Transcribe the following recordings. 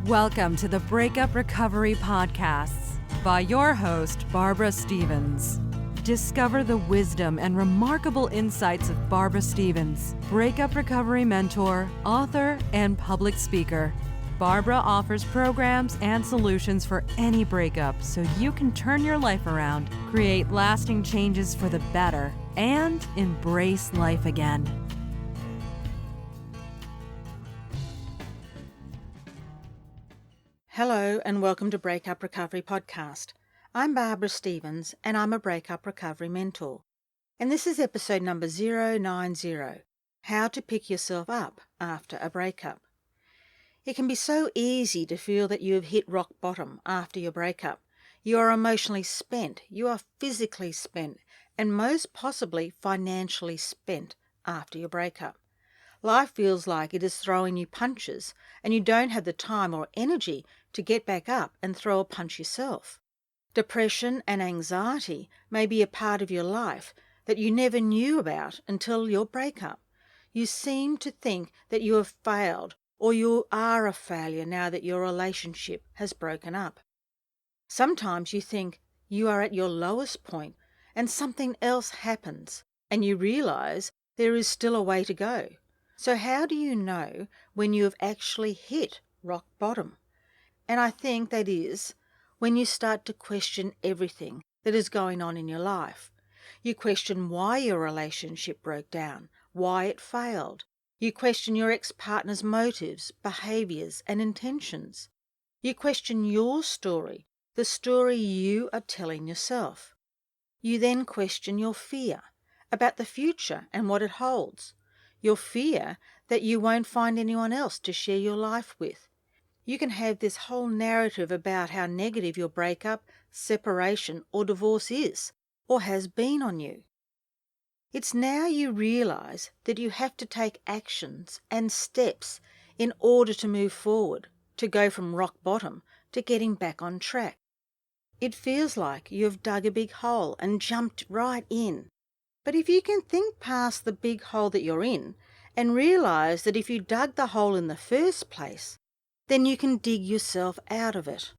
Welcome to the Breakup Recovery Podcasts by your host, Barbara Stevens. Discover the wisdom and remarkable insights of Barbara Stevens, breakup recovery mentor, author, and public speaker. Barbara offers programs and solutions for any breakup so you can turn your life around, create lasting changes for the better, and embrace life again. Hello and welcome to Breakup Recovery Podcast. I'm Barbara Stevens and I'm a breakup recovery mentor. And this is episode number 090, How to Pick Yourself Up After a Breakup. It can be so easy to feel that you have hit rock bottom after your breakup. You are emotionally spent, you are physically spent, and most possibly financially spent after your breakup. Life feels like it is throwing you punches and you don't have the time or energy to get back up and throw a punch yourself. Depression and anxiety may be a part of your life that you never knew about until your breakup. You seem to think that you have failed or you are a failure now that your relationship has broken up. Sometimes you think you are at your lowest point and something else happens and you realize there is still a way to go. So how do you know when you have actually hit rock bottom? And I think that is when you start to question everything that is going on in your life. You question why your relationship broke down, why it failed. You question your ex-partner's motives, behaviours and intentions. You question your story, the story you are telling yourself. You then question your fear about the future and what it holds. Your fear that you won't find anyone else to share your life with. You can have this whole narrative about how negative your breakup, separation or divorce is or has been on you. It's now you realise that you have to take actions and steps in order to move forward, to go from rock bottom to getting back on track. It feels like you have dug a big hole and jumped right in. But if you can think past the big hole that you're in and realise that if you dug the hole in the first place, then you can dig yourself out of it.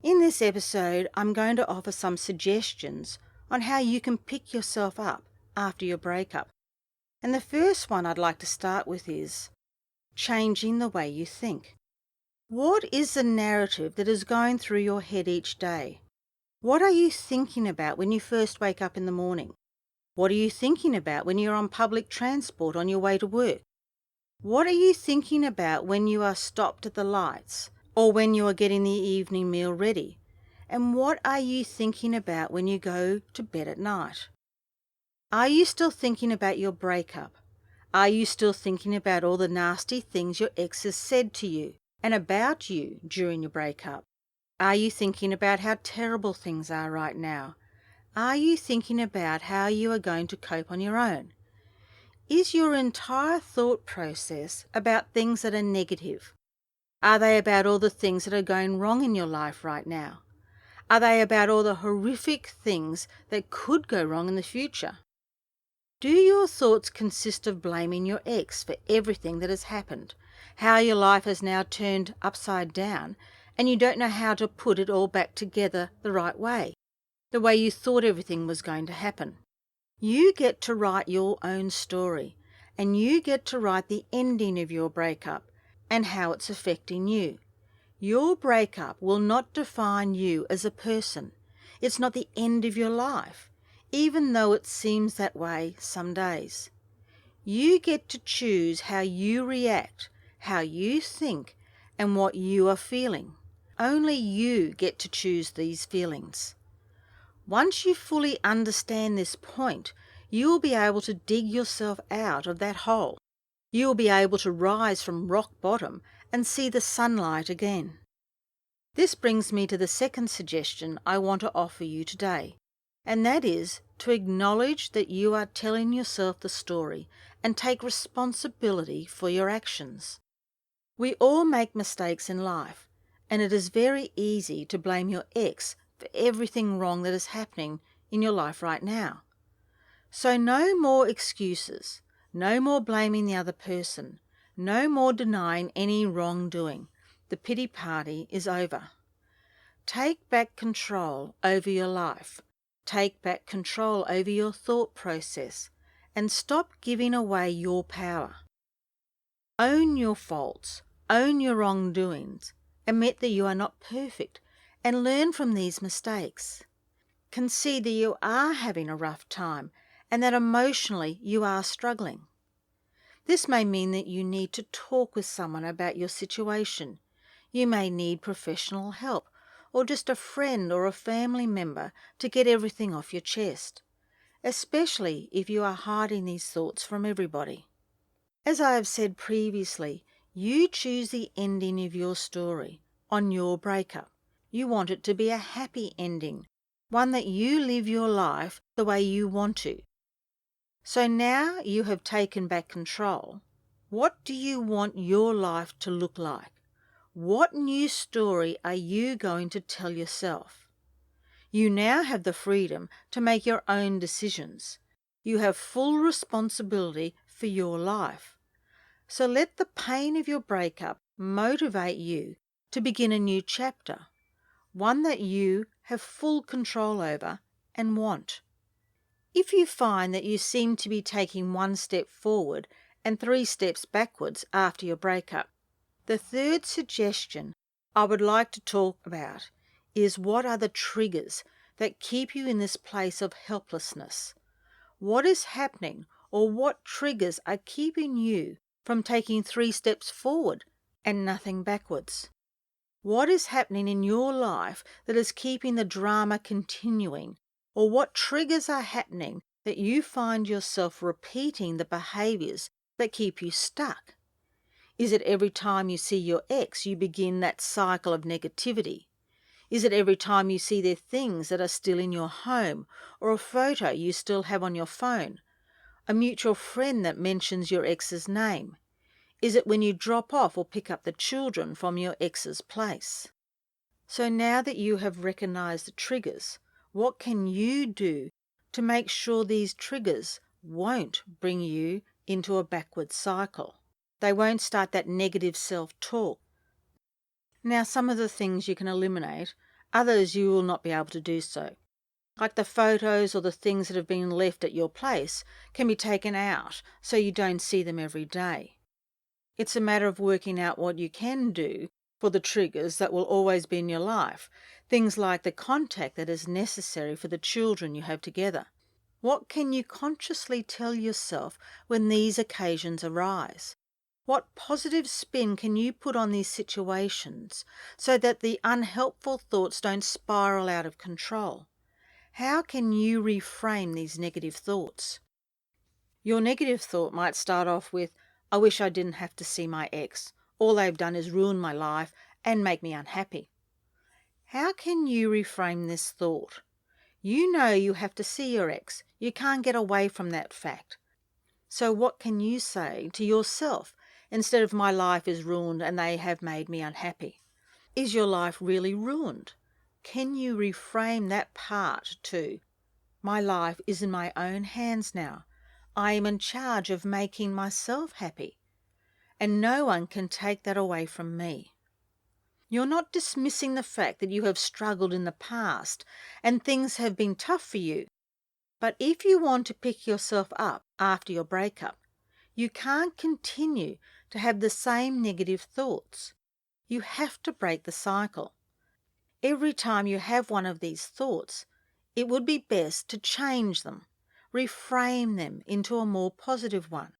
In this episode, I'm going to offer some suggestions on how you can pick yourself up after your breakup. And the first one I'd like to start with is changing the way you think. What is the narrative that is going through your head each day? What are you thinking about when you first wake up in the morning? What are you thinking about when you're on public transport on your way to work? What are you thinking about when you are stopped at the lights or when you are getting the evening meal ready? And what are you thinking about when you go to bed at night? Are you still thinking about your breakup? Are you still thinking about all the nasty things your ex has said to you and about you during your breakup? Are you thinking about how terrible things are right now? Are you thinking about how you are going to cope on your own? Is your entire thought process about things that are negative? Are they about all the things that are going wrong in your life right now? Are they about all the horrific things that could go wrong in the future? Do your thoughts consist of blaming your ex for everything that has happened, how your life has now turned upside down, and you don't know how to put it all back together the right way, the way you thought everything was going to happen? You get to write your own story, and you get to write the ending of your breakup and how it's affecting you. Your breakup will not define you as a person. It's not the end of your life, even though it seems that way some days. You get to choose how you react, how you think, and what you are feeling. Only you get to choose these feelings. Once you fully understand this point, you will be able to dig yourself out of that hole. You will be able to rise from rock bottom and see the sunlight again. This brings me to the second suggestion I want to offer you today, and that is to acknowledge that you are telling yourself the story and take responsibility for your actions. We all make mistakes in life, and it is very easy to blame your ex for everything wrong that is happening in your life right now. So no more excuses, no more blaming the other person, no more denying any wrongdoing. The pity party is over. Take back control over your life. Take back control over your thought process and stop giving away your power. Own your faults, own your wrongdoings, admit that you are not perfect, and learn from these mistakes. Concede that you are having a rough time and that emotionally you are struggling. This may mean that you need to talk with someone about your situation. You may need professional help or just a friend or a family member to get everything off your chest, especially if you are hiding these thoughts from everybody. As I have said previously, you choose the ending of your story on your breakup. You want it to be a happy ending, one that you live your life the way you want to. So now you have taken back control. What do you want your life to look like? What new story are you going to tell yourself? You now have the freedom to make your own decisions. You have full responsibility for your life. So let the pain of your breakup motivate you to begin a new chapter, one that you have full control over and want. If you find that you seem to be taking one step forward and 3 steps backwards after your breakup, the third suggestion I would like to talk about is what are the triggers that keep you in this place of helplessness? What is happening or what triggers are keeping you from taking 3 steps forward and nothing backwards? What is happening in your life that is keeping the drama continuing? Or what triggers are happening that you find yourself repeating the behaviours that keep you stuck? Is it every time you see your ex you begin that cycle of negativity? Is it every time you see their things that are still in your home or a photo you still have on your phone? A mutual friend that mentions your ex's name? Is it when you drop off or pick up the children from your ex's place? So now that you have recognized the triggers, what can you do to make sure these triggers won't bring you into a backward cycle? They won't start that negative self-talk. Now, some of the things you can eliminate, others you will not be able to do so. Like the photos or the things that have been left at your place can be taken out so you don't see them every day. It's a matter of working out what you can do for the triggers that will always be in your life. Things like the contact that is necessary for the children you have together. What can you consciously tell yourself when these occasions arise? What positive spin can you put on these situations so that the unhelpful thoughts don't spiral out of control? How can you reframe these negative thoughts? Your negative thought might start off with, I wish I didn't have to see my ex. All they've done is ruin my life and make me unhappy. How can you reframe this thought? You know you have to see your ex. You can't get away from that fact. So what can you say to yourself instead of my life is ruined and they have made me unhappy? Is your life really ruined? Can you reframe that part to, my life is in my own hands now. I am in charge of making myself happy, and no one can take that away from me. You're not dismissing the fact that you have struggled in the past and things have been tough for you. But if you want to pick yourself up after your breakup, you can't continue to have the same negative thoughts. You have to break the cycle. Every time you have one of these thoughts, it would be best to change them, reframe them into a more positive one.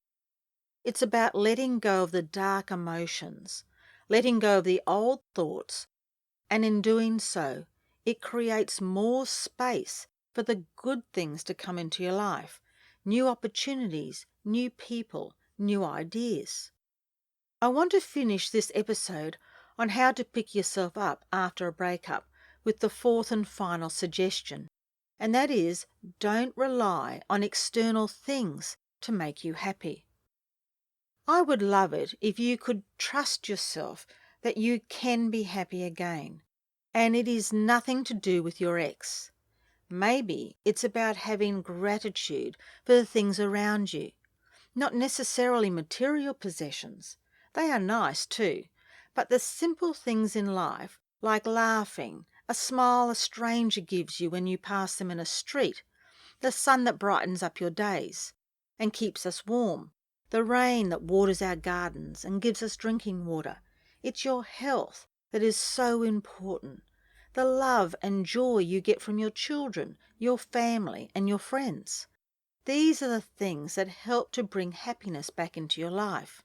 It's about letting go of the dark emotions, letting go of the old thoughts, and in doing so, it creates more space for the good things to come into your life, new opportunities, new people, new ideas. I want to finish this episode on how to pick yourself up after a breakup with the fourth and final suggestion, and that is don't rely on external things to make you happy. I would love it if you could trust yourself that you can be happy again, and it is nothing to do with your ex. Maybe it's about having gratitude for the things around you, not necessarily material possessions. They are nice too, But the simple things in life, like laughing, a smile a stranger gives you when you pass them in a street, the sun that brightens up your days and keeps us warm, the rain that waters our gardens and gives us drinking water. It's your health that is so important. The love and joy you get from your children, your family, and your friends. These are the things that help to bring happiness back into your life.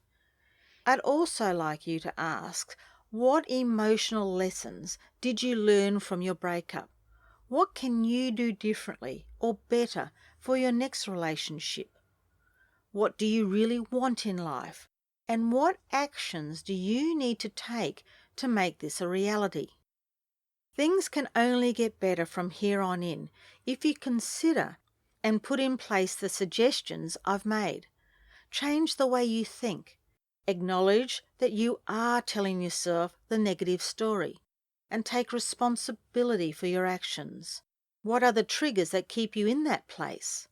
I'd also like you to ask, what emotional lessons did you learn from your breakup? What can you do differently or better for your next relationship? What do you really want in life? And what actions do you need to take to make this a reality? Things can only get better from here on in if you consider and put in place the suggestions I've made. Change the way you think. Acknowledge that you are telling yourself the negative story and take responsibility for your actions. What are the triggers that keep you in that place?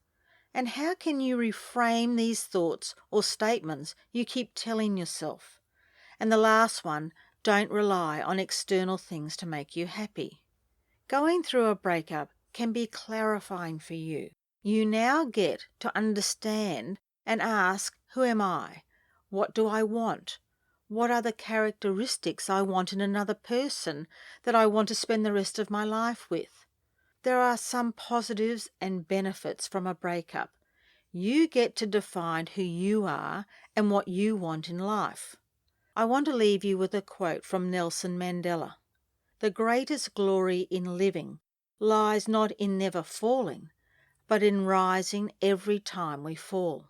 And how can you reframe these thoughts or statements you keep telling yourself? And the last one, don't rely on external things to make you happy. Going through a breakup can be clarifying for you. You now get to understand and ask, who am I? What do I want? What are the characteristics I want in another person that I want to spend the rest of my life with? There are some positives and benefits from a breakup. You get to define who you are and what you want in life. I want to leave you with a quote from Nelson Mandela. The greatest glory in living lies not in never falling, but in rising every time we fall.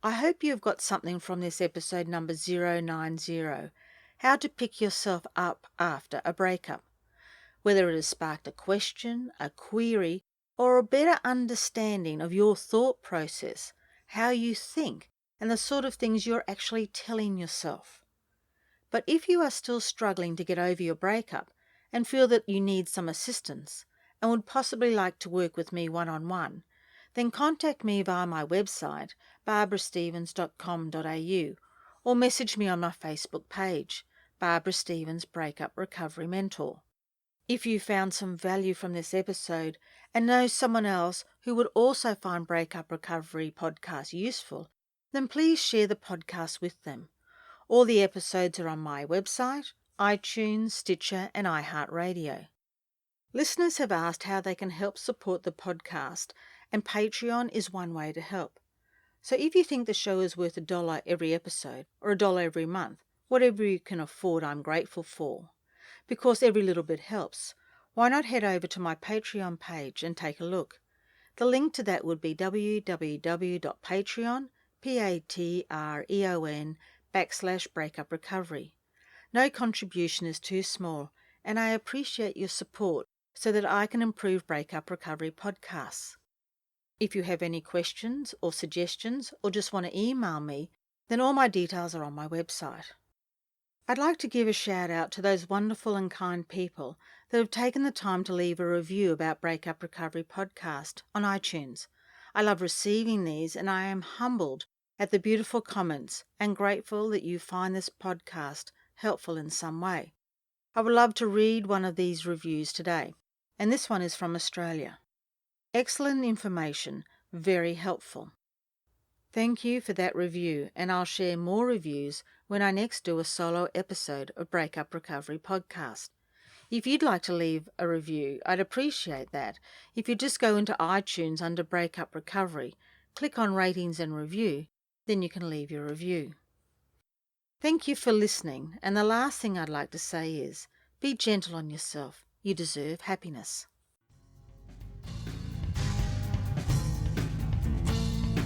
I hope you've got something from this episode number 090, how to pick yourself up after a breakup. Whether it has sparked a question, a query, or a better understanding of your thought process, how you think, and the sort of things you're actually telling yourself. But if you are still struggling to get over your breakup and feel that you need some assistance and would possibly like to work with me one-on-one, then contact me via my website, barbarastevens.com.au, or message me on my Facebook page, Barbara Stevens Breakup Recovery Mentor. If you found some value from this episode and know someone else who would also find Breakup Recovery podcast useful, then please share the podcast with them. All the episodes are on my website, iTunes, Stitcher, and iHeartRadio. Listeners have asked how they can help support the podcast, and Patreon is one way to help. So if you think the show is worth $1 every episode or $1 every month, whatever you can afford, I'm grateful for. Because every little bit helps, why not head over to my Patreon page and take a look? The link to that would be www.patreon.com/Breakup Recovery. No contribution is too small, and I appreciate your support so that I can improve Breakup Recovery podcasts. If you have any questions or suggestions or just want to email me, then all my details are on my website. I'd like to give a shout out to those wonderful and kind people that have taken the time to leave a review about Breakup Recovery podcast on iTunes. I love receiving these, and I am humbled at the beautiful comments and grateful that you find this podcast helpful in some way. I would love to read one of these reviews today, and this one is from Australia. Excellent information, very helpful. Thank you for that review, and I'll share more reviews when I next do a solo episode of Breakup Recovery podcast. If you'd like to leave a review, I'd appreciate that. If you just go into iTunes under Breakup Recovery, click on Ratings and Review, then you can leave your review. Thank you for listening, and the last thing I'd like to say is, be gentle on yourself. You deserve happiness.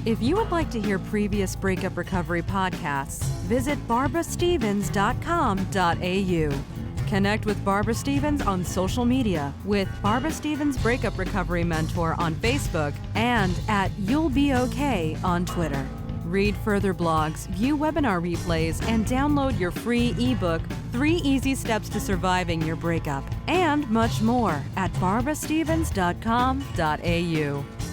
If you would like to hear previous Breakup Recovery podcasts, visit barbarastevens.com.au. Connect with Barbara Stevens on social media with Barbara Stevens Breakup Recovery Mentor on Facebook and at You'll Be Okay on Twitter. Read further blogs, view webinar replays, and download your free ebook, 3 Easy Steps to Surviving Your Breakup, and much more at barbarastevens.com.au.